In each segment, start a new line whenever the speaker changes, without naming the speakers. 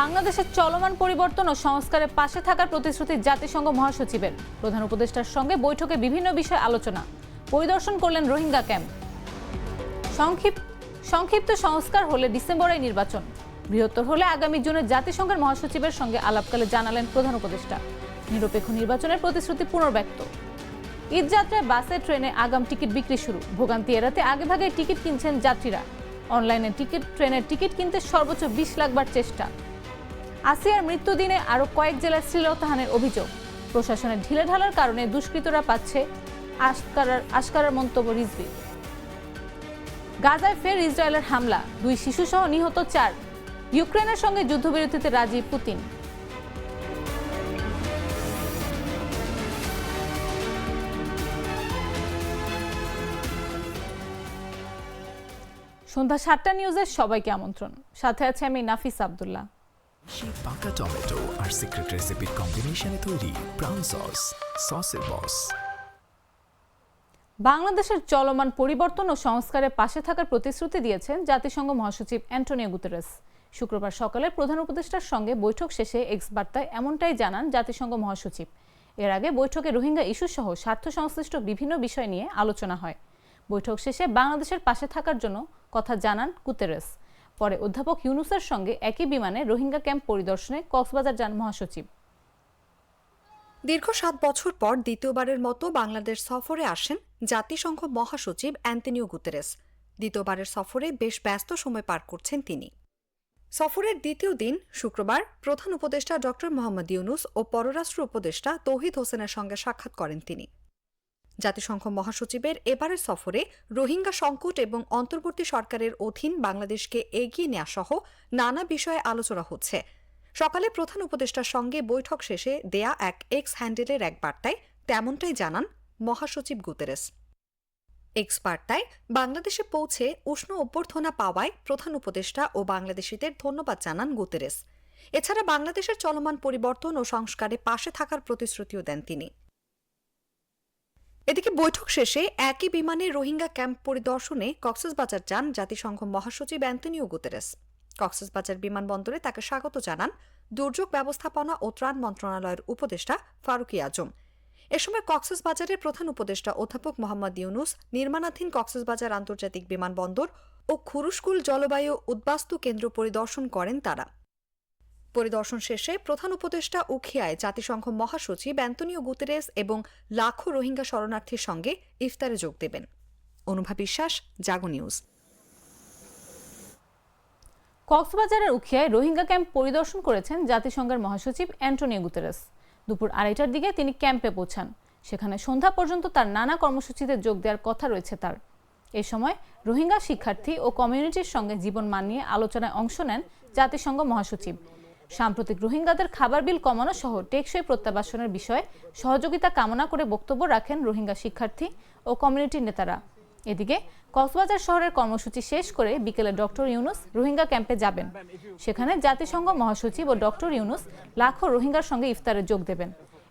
বাংলাদেশের চলমান পরিবর্তন ও সংস্কারের পাশে থাকার প্রতিশ্রুতি জাতিসংঘ মহাসচিবের। প্রধান উপদেষ্টার সঙ্গে বৈঠকে বিভিন্ন বিষয়ে আলোচনা। পরিদর্শন করলেন রোহিঙ্গা ক্যাম্প। সংক্ষিপ্ত সংস্কার হলে ডিসেম্বরে নির্বাচন, বৃহত্তর হলে আগামী জুনে জাতিসংঘের মহাসচিবের সঙ্গে আলাপকালে জানালেন প্রধান উপদেষ্টা। নিরপেক্ষ নির্বাচনের প্রতিশ্রুতি পুনর্ব্যক্ত। ঈদযাত্রায় বাসে ট্রেনে আগাম টিকিট বিক্রি শুরু। ভোগান্তি এড়াতে আগেভাগে টিকিট কিনছেন যাত্রীরা। অনলাইনে ট্রেনের টিকিট কিনতে সর্বোচ্চ 20 লাখ বার চেষ্টা। আসিয়ার মৃত্যুদিনে আরও কয়েক জেলায় শ্লীলতাহানির অভিযোগ। প্রশাসনের ঢিলেঢালার কারণে দুষ্কৃতরা পাচ্ছে আশকারার মন্তব্য রিজভী। গাজায় ফের ইসরায়েলের হামলা, 2 শিশুসহ নিহত 4। ইউক্রেনের সঙ্গে যুদ্ধবিরতিতে রাজি পুতিন। সন্ধ্যা 7টা নিউজের সবাইকে আমন্ত্রণ। সাথে আছে আমি নাফিস আব্দুল্লাহ।
পাকা টমেটো আর সিক্রেট রেসিপির কম্বিনেশনে তৈরি ব্রাউন সসের বস।
বাংলাদেশের চলমান পরিবর্তন ও সংস্কারের পাশে থাকার প্রতিশ্রুতি দিয়েছেন জাতিসংঘ মহাসচিব অ্যান্টোনিও গুতেরেস। শুক্রবার সকালে প্রধান উপদেষ্টার সঙ্গে বৈঠক শেষে এক্স বার্তায় এমনটাই জানান জাতিসংঘ মহাসচিব। এর আগে বৈঠকে রোহিঙ্গা ইস্যু সহ স্বার্থ সংশ্লিষ্ট বিভিন্ন বিষয় নিয়ে আলোচনা হয়। বৈঠক শেষে বাংলাদেশের পাশে থাকার জন্য কথা জানান গুতেরেস। পরে অধ্যাপক ইউনুসের সঙ্গে একই বিমানে রোহিঙ্গা ক্যাম্প পরিদর্শনে কক্সবাজার যান মহাসচিব।
দীর্ঘ 7 বছর পর দ্বিতীয়বারের মতো বাংলাদেশ সফরে আসেন জাতিসংঘ মহাসচিব অ্যান্টোনিও গুতেরেস। দ্বিতীয়বারের সফরে বেশ ব্যস্ত সময় পার করছেন তিনি। সফরের দ্বিতীয় দিন শুক্রবার প্রধান উপদেষ্টা ড. মোহাম্মদ ইউনুস ও পররাষ্ট্র উপদেষ্টা তৌহিদ হোসেনের সঙ্গে সাক্ষাৎ করেন তিনি। জাতিসংঘ মহাসচিবের এবারের সফরে রোহিঙ্গা সংকট এবং অন্তর্বর্তী সরকারের অধীন বাংলাদেশকে এগিয়ে নেওয়া সহ নানা বিষয়ে আলোচনা হচ্ছে। সকালে প্রধান উপদেষ্টার সঙ্গে বৈঠক শেষে দেয়া এক এক্স হ্যান্ডেলের এক বার্তায় তেমনটাই জানান মহাসচিব গুতেরেস। এক্স বার্তায় বাংলাদেশে পৌঁছে উষ্ণ অভ্যর্থনা পাওয়ায় প্রধান উপদেষ্টা ও বাংলাদেশিদের ধন্যবাদ জানান গুতেরেস। এছাড়া বাংলাদেশের চলমান পরিবর্তন ও সংস্কারে পাশে থাকার প্রতিশ্রুতিও দেন তিনি। এদিকে বৈঠক শেষে একই বিমানে রোহিঙ্গা ক্যাম্প পরিদর্শনে কক্সবাজার যান জাতিসংঘ মহাসচিব অ্যান্টোনিও গুতেরেস। কক্সবাজার বিমানবন্দরে তাকে স্বাগত জানান দুর্যোগ ব্যবস্থাপনা ও ত্রাণ মন্ত্রণালয়ের উপদেষ্টা ফারুকী আজম। এ সময় কক্সবাজারের প্রধান উপদেষ্টা অধ্যাপক মোহাম্মদ ইউনুস নির্মাণাধীন কক্সবাজার আন্তর্জাতিক বিমানবন্দর ও খুরুশকুল জলবায়ু উদ্বাস্তু কেন্দ্র পরিদর্শন করেন তারা। পরিদর্শন শেষে প্রধান উপদেষ্টা উখিয়ায় জাতিসংঘ মহাসচিব অ্যান্টোনিও গুতেরেস এবং লাখো রোহিঙ্গা শরণার্থীর সঙ্গে ইফতারে যোগ দেবেন। অনুভা বিশ্বাস, জাগো নিউজ।
কক্সবাজারের উখিয়ায় রোহিঙ্গা ক্যাম্প পরিদর্শন করেছেন জাতিসংঘের মহাসচিব অ্যান্টোনিও গুতেরেস। দুপুর 2:30টার দিকে তিনি ক্যাম্পে পৌঁছান। সেখানে সন্ধ্যা পর্যন্ত তার নানা কর্মসূচিতে যোগ দেওয়ার কথা রয়েছে তার। এ সময় রোহিঙ্গা শিক্ষার্থী ও কমিউনিটির সঙ্গে জীবন মান নিয়ে আলোচনায় অংশ নেন জাতিসংঘ মহাসচিব। সাম্প্রতিক রোহিঙ্গাদের খাবার বিল কমানো সহ টেকসই প্রত্যাবাসনের বিষয়ে সহযোগিতা কামনা করে বক্তব্য রাখেন রোহিঙ্গা শিক্ষার্থী ও কমিউনিটির নেতারা। এদিকে কক্সবাজার শহরের কর্মসূচি শেষ করে বিকেলে ডক্টর ইউনুস রোহিঙ্গা ক্যাম্পে যাবেন। সেখানে জাতিসংঘ মহাসচিব ও ডক্টর ইউনুস লাখো রোহিঙ্গার সঙ্গে ইফতারে যোগ দেবেন।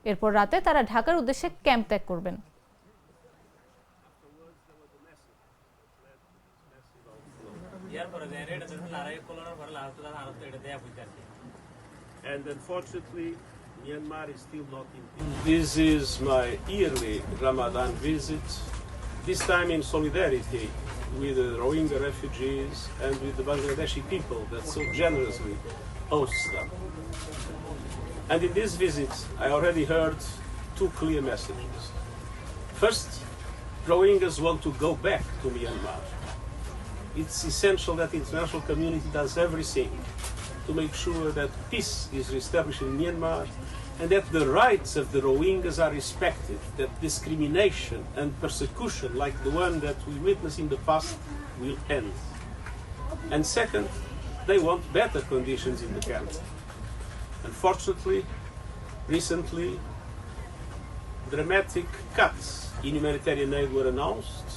এরপর রাতে তারা ঢাকার উদ্দেশ্যে ক্যাম্প ত্যাগ করবেন।
And unfortunately, Myanmar is still not in peace. This is my yearly Ramadan visit, this time in solidarity with the Rohingya refugees and with the Bangladeshi people that so generously hosts them. And in this visit, I already heard 2 clear messages. First, Rohingyas want to go back to Myanmar. It's essential that the international community does everything to make sure that peace is reestablished in Myanmar and that the rights of the Rohingyas are respected, that discrimination and persecution like the one that we witnessed in the past will end. And second, they want better conditions in the camp. Unfortunately, recently, dramatic cuts in humanitarian aid were announced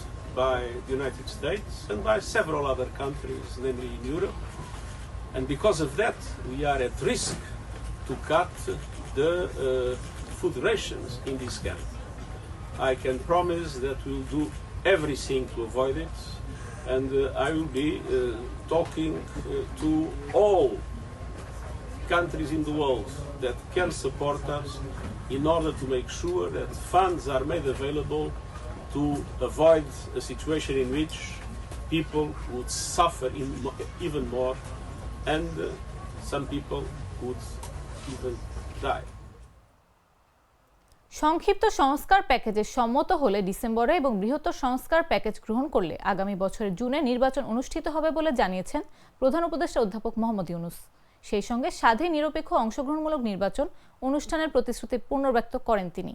by the United States and by several other countries, namely in Europe. And because of that, we are at risk to cut the food rations in this camp. I can promise that we'll do everything to avoid it, and I will be talking to all countries in the world that can support us in order to make sure that funds are made available to avoid a situation in which people would suffer even more and some people would even die.
সংক্ষিপ্ত সংস্কার প্যাকেজে সম্মত হলে ডিসেম্বরে এবং বৃহত্তর সংস্কার package গ্রহণ করলে আগামী বছরের জুনে নির্বাচন অনুষ্ঠিত হবে বলে জানিয়েছেন প্রধান উপদেষ্টা অধ্যাপক মোহাম্মদ ইউনূস। সেই সঙ্গে স্বাধীন নিরপেক্ষ অংশগ্রহণমূলক নির্বাচন অনুষ্ঠানের প্রতিশ্রুতি পুনর্ব্যক্ত করেন তিনি।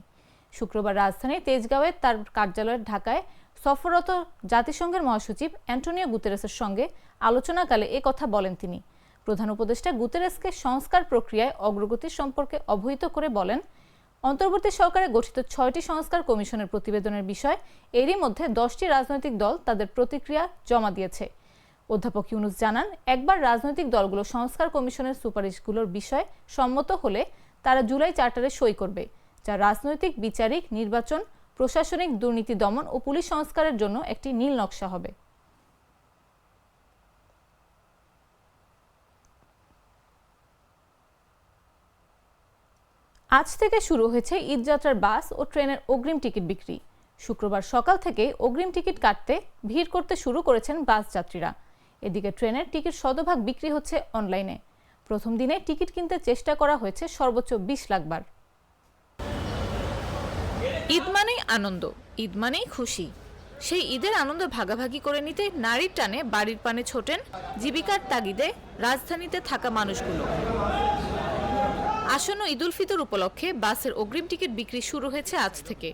শুক্রবার রাজধানীর তেজগাঁওয়ে তার কার্যালয়ের ঢাকায় সফররত জাতিসংঘের মহাসচিব অ্যান্টোনিও গুতেরেসের সঙ্গে আলোচনাকালে এ কথা বলেন তিনি। প্রধান উপদেষ্টা গুতেরেসকে সংস্কার প্রক্রিয়ায় অগ্রগতি সম্পর্কে অবহিত করে বলেন, অন্তর্বর্তী সরকারে গঠিত 6টি সংস্কার কমিশনের প্রতিবেদনের বিষয় এরই মধ্যে 10টি রাজনৈতিক দল তাদের প্রতিক্রিয়া জমা দিয়েছে। অধ্যাপক ইউনূস জানান, একবার রাজনৈতিক দলগুলো সংস্কার কমিশনের সুপারিশগুলোর বিষয়ে সম্মত হলে তারা জুলাই চার্টারে সই করবে, যা রাজনৈতিক, বিচারিক, নির্বাচন, প্রশাসনিক দুর্নীতি দমন ও পুলিশ সংস্কারের জন্য একটি নীল নকশা হবে। আজ থেকে শুরু হয়েছে ঈদযাত্রার বাস ও ট্রেনের অগ্রিম টিকিট বিক্রি। শুক্রবার সকাল থেকে অগ্রিম টিকিট কাটতে ভিড় করতে শুরু করেছেন বাস যাত্রীরা। এদিকে ট্রেনের টিকিট শতভাগ বিক্রি হচ্ছে অনলাইনে। প্রথম দিনে টিকিট কিনতে চেষ্টা করা হয়েছে সর্বোচ্চ 20 লাখ বার। ঈদ মানেই আনন্দ, ঈদ মানেই খুশি। সেই ঈদের আনন্দ ভাগাভাগি করে নিতে নারীর টানে বাড়ির পানে ছোটেন জীবিকার তাগিদে রাজধানীতে থাকা মানুষগুলো। আসন্ন ঈদ উল ফিতর উপলক্ষে বাসের অগ্রিম টিকিট বিক্রি শুরু হয়েছে আজ থেকে।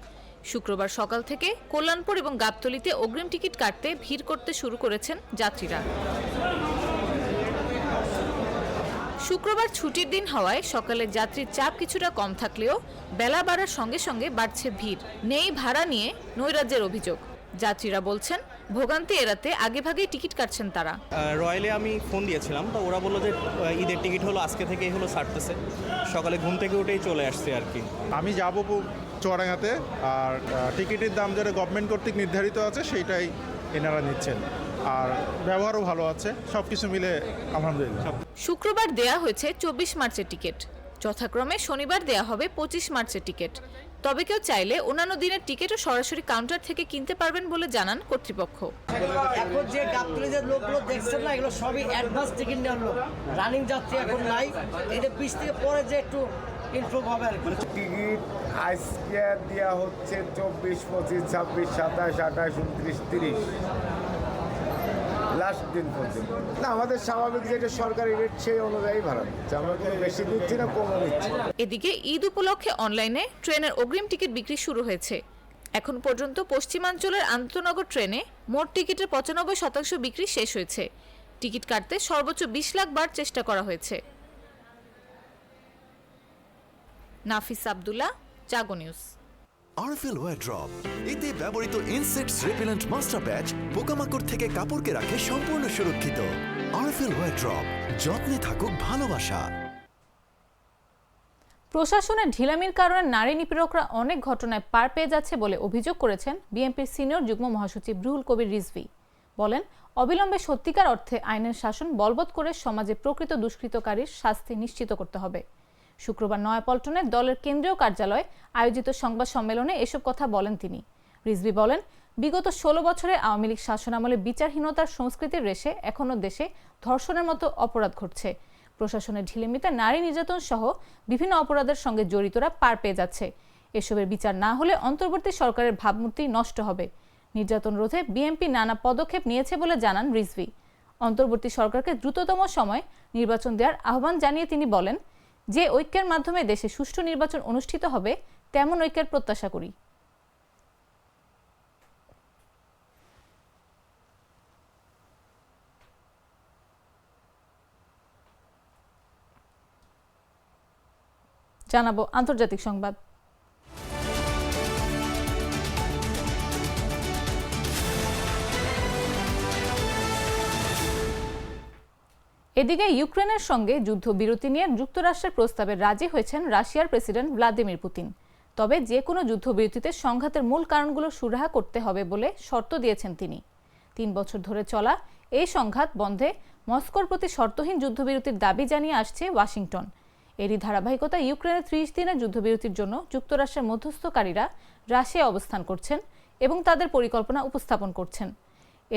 শুক্রবার সকাল থেকে কল্যাণপুর এবং গাবতলীতে অগ্রিম টিকিট কাটতে ভিড় করতে শুরু করেছেন যাত্রীরা। শুক্রবার ছুটির দিন হওয়ায় সকালে যাত্রীর চাপ কিছুটা কম থাকলেও বেলা বাড়ার সঙ্গে সঙ্গে বাড়ছে ভিড়। নেই ভাড়া নিয়ে নৈরাজ্যের অভিযোগ। যাত্রীরা বলছেন, ভোগান্তি এড়াতে আগেভাগেই টিকিট কাটছেন তারা।
রয়্যালে আমি ফোন দিয়েছিলাম, তো ওরা বললো যে ঈদের টিকিট হলো আজকে থেকেই হলো ছাড়তেছে। সকালে ঘুম থেকে উঠেই চলে আসছে আর কি।
আমি যাব চুয়াডাঙ্গাতে, আর টিকিটের দাম যেটা গভর্নমেন্ট কর্তৃক নির্ধারিত আছে সেইটাই এনারা নিচ্ছেন, আর ব্যবহারও ভালো আছে। সব কিছু মিলে আলহামদুলিল্লাহ।
শুক্রবার দেয়া হয়েছে 24 মার্চের টিকিট, যথাক্রমে শনিবার দেয়া হবে 25 মার্চের টিকিট। তবে কেউ চাইলে অন্যান্য দিনের টিকিটও সরাসরি কাউন্টার থেকে কিনতে পারবেন বলে জানান কর্তৃপক্ষ।
এখন যে গাবতলী যে লোকগুলো দেখছেন না, এগুলো সবই অ্যাডভান্স টিকিট নেওয়ার লোক। রানিং যাত্রী এখন নাই, এটা 20 থেকে পরে যে একটু ইমপ্রুভ হবে আর কি।
টিকিট আজকে দেওয়া হচ্ছে 24, 25, 26, 27, 28, 29, 30 লাস্ট দিন পর্যন্ত। না, আমাদের স্বাভাবিক যেটা সরকারি রেট সেই অনুযায়ী ভাড়া দিচ্ছে, আমরা কোনো বেশি দিচ্ছি না, কমও দিচ্ছি।
এদিকে ঈদ উপলক্ষে অনলাইনে ট্রেনের অগ্রিম টিকিট বিক্রি শুরু হয়েছে। এখন পর্যন্ত পশ্চিমাঞ্চলের আন্তনগর ট্রেনে মোট টিকিটের 95% বিক্রি শেষ হয়েছে। টিকিট কাটতে সর্বোচ্চ 20 লাখ বার চেষ্টা করা হয়েছে। নাফিস আব্দুল্লাহ, জাগো নিউজ।
আরএফএল ওয়্যার ড্রপ, এতে ব্যবহৃত ইনসেক্টস রিপেলেন্ট মাস্টার ব্যাচ পোকামাকড় থেকে কাপড়কে রাখে সম্পূর্ণ সুরক্ষিত। আরএফএল ওয়্যার ড্রপ, যত্নে থাকুক ভালোবাসা।
প্রশাসনের ঢিলামির কারণে নারী নিপীড়করা অনেক ঘটনায় পার পেয়ে যাচ্ছে বলে অভিযোগ করেছেন বিএনপির সিনিয়র যুগ্ম মহাসচিব রুহুল কবির রিজভী। বলেন, অবিলম্বে সত্যিকার অর্থে আইনের শাসন বলবৎ করে সমাজে প্রকৃত দুষ্কৃতকারীর শাস্তি নিশ্চিত করতে হবে। শুক্রবার নয়াপল্টনে দলের কেন্দ্রীয় কার্যালয়ে আয়োজিত সংবাদ সম্মেলনে এসব কথা বলেন তিনি। রিজভী বলেন, বিগত 16 বছরে আওয়ামী লীগ শাসনামলে বিচারহীনতার সংস্কৃতির রেশে এখনো দেশে ধর্ষণের মতো অপরাধ ঘটছে। প্রশাসনের ঢিলেমিতে নারী নির্যাতন সহ বিভিন্ন অপরাধের সঙ্গে জড়িতরা পার পেয়ে যাচ্ছে। এসবের বিচার না হলে অন্তর্বর্তী সরকারের ভাবমূর্তি নষ্ট হবে। নির্যাতন রোধে বিএনপি নানা পদক্ষেপ নিয়েছে বলে জানান রিজভী। অন্তর্বর্তী সরকারকে দ্রুততম সময় নির্বাচন দেওয়ার আহ্বান জানিয়ে তিনি বলেন, যে ঐক্যের মাধ্যমে দেশে সুষ্ঠু নির্বাচন অনুষ্ঠিত হবে তেমন ঐক্যের প্রত্যাশা করি। জানাবো আন্তর্জাতিক সংবাদ। এদিকে ইউক্রেনের সঙ্গে যুদ্ধবিরতি নিয়ে যুক্তরাষ্ট্রের প্রস্তাবে রাজি হয়েছেন রাশিয়ার প্রেসিডেন্ট ভ্লাদিমির পুতিন। তবে যে কোনো যুদ্ধবিরতিতে সংঘাতের মূল কারণগুলো সুরাহা করতে হবে বলে শর্ত দিয়েছেন তিনি। 3 বছর ধরে চলা এই সংঘাত বন্ধে মস্কোর প্রতি শর্তহীন যুদ্ধবিরতির দাবি জানিয়ে আসছে ওয়াশিংটন। এরই ধারাবাহিকতা ইউক্রেনের 30 দিনের যুদ্ধবিরতির জন্য যুক্তরাষ্ট্রের মধ্যস্থকারীরা রাশিয়ায় অবস্থান করছেন এবং তাদের পরিকল্পনা উপস্থাপন করছেন।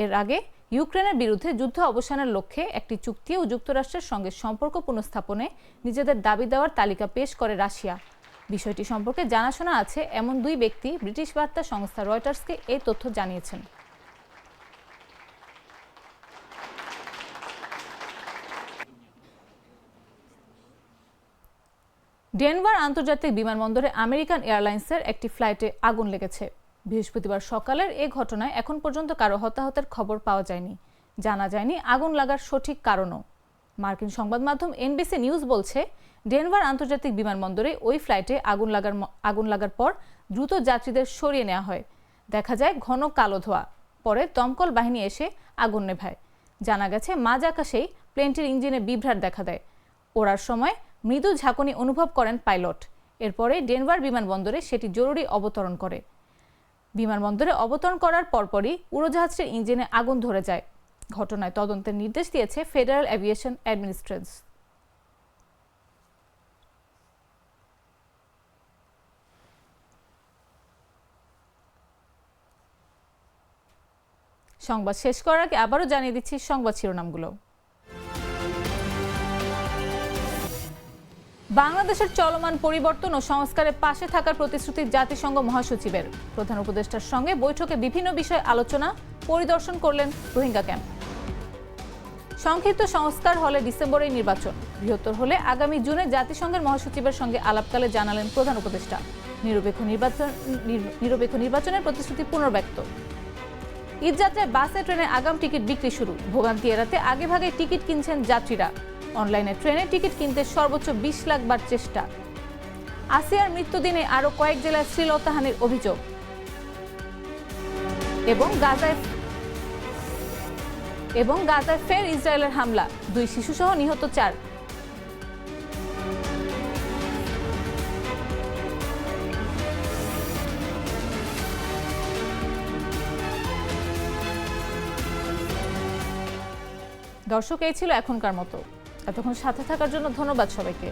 এর আগে ইউক্রেনের বিরুদ্ধে যুদ্ধ অবসানের লক্ষ্যে একটি চুক্তি ও যুক্তরাষ্ট্রের সঙ্গে সম্পর্ক পুনঃস্থাপনে নিজেদের দাবি দেওয়ার তালিকা পেশ করে রাশিয়া। বিষয়টি সম্পর্কে জানাশোনা আছে এমন 2 ব্যক্তি ব্রিটিশ বার্তা সংস্থা রয়টার্সকে এই তথ্য জানিয়েছেন। ডেনভার আন্তর্জাতিক বিমানবন্দরে আমেরিকান এয়ারলাইন্সের একটি ফ্লাইটে আগুন লেগেছে। বৃহস্পতিবার সকালের এই ঘটনায় এখন পর্যন্ত কারো হতাহতের খবর পাওয়া যায়নি। জানা যায়নি আগুন লাগার সঠিক কারণও। মার্কিন সংবাদ মাধ্যম এনবিসি নিউজ বলছে, ডেনভার আন্তর্জাতিক বিমানবন্দরে ওই ফ্লাইটে আগুন লাগার পর দ্রুত যাত্রীদের সরিয়ে নেওয়া হয়। দেখা যায় ঘন কালো ধোঁয়া। পরে দমকল বাহিনী এসে আগুন নেভায়। জানা গেছে মাঝ আকাশেই প্লেনটির ইঞ্জিনে বিভ্রাট দেখা দেয়। ওড়ার সময় মৃদু ঝাঁকুনি অনুভব করেন পাইলট। এরপরে ডেনভার বিমানবন্দরে সেটি জরুরি অবতরণ করে। বিমানবন্দরে অবতরণ করার পরপরই উড়োজাহাজটির ইঞ্জিনে আগুন ধরে যায়। ঘটনায় তদন্তের নির্দেশ দিয়েছে ফেডারেল এভিয়েশন অ্যাডমিনিস্ট্রেশন। সংবাদ শেষ করার আগে আবারও জানিয়ে দিচ্ছি সংবাদ শিরোনামগুলো। বাংলাদেশের চলমান পরিবর্তন ও সংস্কারের পাশে থাকার প্রতিশ্রুতি জাতিসংঘ মহাসচিবের। প্রধান উপদেষ্টার সঙ্গে বৈঠকে বিভিন্ন বিষয়ে আলোচনা, পরিদর্শন করলেন রোহিঙ্গা ক্যাম্প। সংক্ষিপ্ত সংস্কার হলে ডিসেম্বরেই নির্বাচন, বৃহত্তর হলে আগামী জুনে জাতিসংঘের মহাসচিবের সঙ্গে আলাপকালে জানালেন প্রধান উপদেষ্টা। নিরপেক্ষ নির্বাচনের প্রতিশ্রুতি পুনর্ব্যক্ত। ঈদযাত্রায় বাসে ট্রেনে আগাম টিকিট বিক্রি শুরু। ভোগান্তি এড়াতে আগেভাগে টিকিট কিনছেন যাত্রীরা। অনলাইনে ট্রেনে টিকিট কিনতে সর্বোচ্চ 20 লাখ বার চেষ্টা। আসিয়ার মৃত্যুদিনে আরও কয়েক জেলায় শ্লীলতাহানির অভিযোগ। এবং গাজায় ফের ইসরায়েলের হামলা, 2 শিশুসহ নিহত 4। দর্শক, এই ছিল এখনকার মতো। এতক্ষণ সাথে থাকার জন্য ধন্যবাদ সবাইকে।